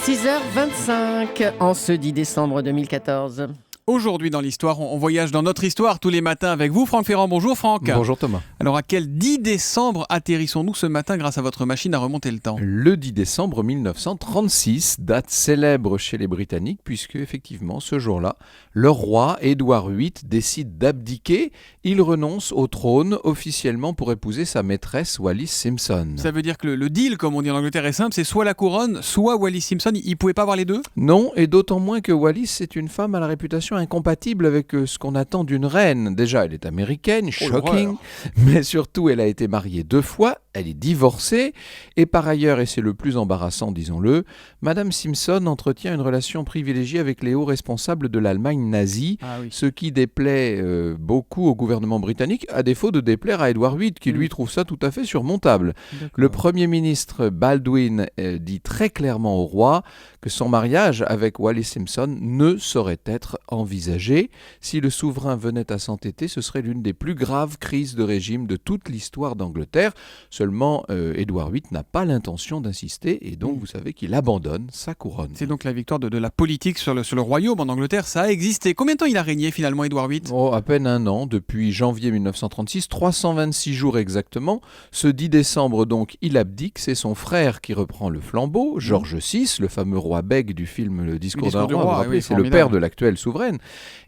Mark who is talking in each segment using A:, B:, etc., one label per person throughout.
A: 6h25 en ce 10 décembre 2014.
B: Aujourd'hui dans l'histoire, on voyage dans notre histoire tous les matins avec vous, Franck Ferrand. Bonjour Franck.
C: Bonjour Thomas.
B: Alors à quel 10 décembre atterrissons-nous ce matin grâce à votre machine à remonter le temps ?
C: Le 10 décembre 1936, date célèbre chez les Britanniques, puisque effectivement ce jour-là, leur roi Édouard VIII décide d'abdiquer. Il renonce au trône officiellement pour épouser sa maîtresse Wallis Simpson.
B: Ça veut dire que le deal, comme on dit en Angleterre, est simple, c'est soit la couronne, soit Wallis Simpson. Il ne pouvait pas avoir les deux ?
C: Non, et d'autant moins que Wallis est une femme à la réputation incompatible avec ce qu'on attend d'une reine. Déjà, elle est américaine, shocking, mais surtout, elle a été mariée 2 fois, elle est divorcée, et par ailleurs, et c'est le plus embarrassant, disons-le, Madame Simpson entretient une relation privilégiée avec les hauts responsables de l'Allemagne nazie, ce qui déplaît beaucoup au gouvernement britannique, à défaut de déplaire à Édouard VIII, qui lui trouve ça tout à fait surmontable. D'accord. Le Premier ministre Baldwin dit très clairement au roi que son mariage avec Wallis Simpson ne saurait être envisagé. Si le souverain venait à s'entêter, ce serait l'une des plus graves crises de régime de toute l'histoire d'Angleterre. Seulement, Édouard VIII n'a pas l'intention d'insister et donc vous savez qu'il abandonne sa couronne.
B: C'est donc la victoire de la politique sur le royaume en Angleterre. Ça a existé. Combien de temps il a régné finalement Édouard VIII ?
C: À peine 1 an, depuis janvier 1936, 326 jours exactement. Ce 10 décembre donc, il abdique. C'est son frère qui reprend le flambeau, George VI, le fameux roi bègue du film Le Discours d'un roi. Vous vous rappelez, c'est le père de l'actuelle souveraine.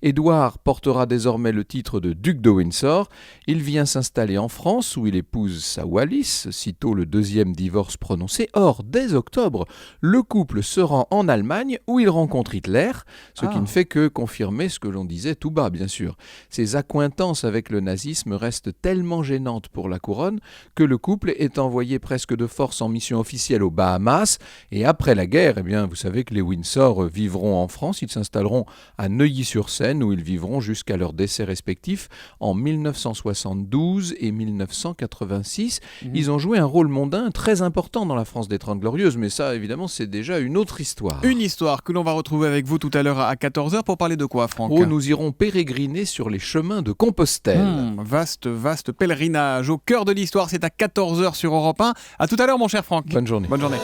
C: Édouard portera désormais le titre de duc de Windsor. Il vient s'installer en France où il épouse sa Wallis, sitôt le 2e divorce prononcé. Or, dès octobre, le couple se rend en Allemagne où il rencontre Hitler, ce qui ne fait que confirmer ce que l'on disait tout bas, bien sûr. Ses accointances avec le nazisme restent tellement gênantes pour la couronne que le couple est envoyé presque de force en mission officielle aux Bahamas. Et après la guerre, vous savez que les Windsor vivront en France. Ils s'installeront à Neuilly-sur-Seine où ils vivront jusqu'à leur décès respectifs en 1972 et 1986. Ils ont joué un rôle mondain très important dans la France des 30 Glorieuses, mais ça, évidemment, c'est déjà une autre histoire.
B: Une histoire que l'on va retrouver avec vous tout à l'heure à 14h pour parler de quoi, Franck ?
C: Nous irons pérégriner sur les chemins de Compostelle.
B: Vaste pèlerinage au cœur de l'histoire, c'est à 14h sur Europe 1. À tout à l'heure, mon cher Franck.
C: Bonne journée.
B: Bonne journée.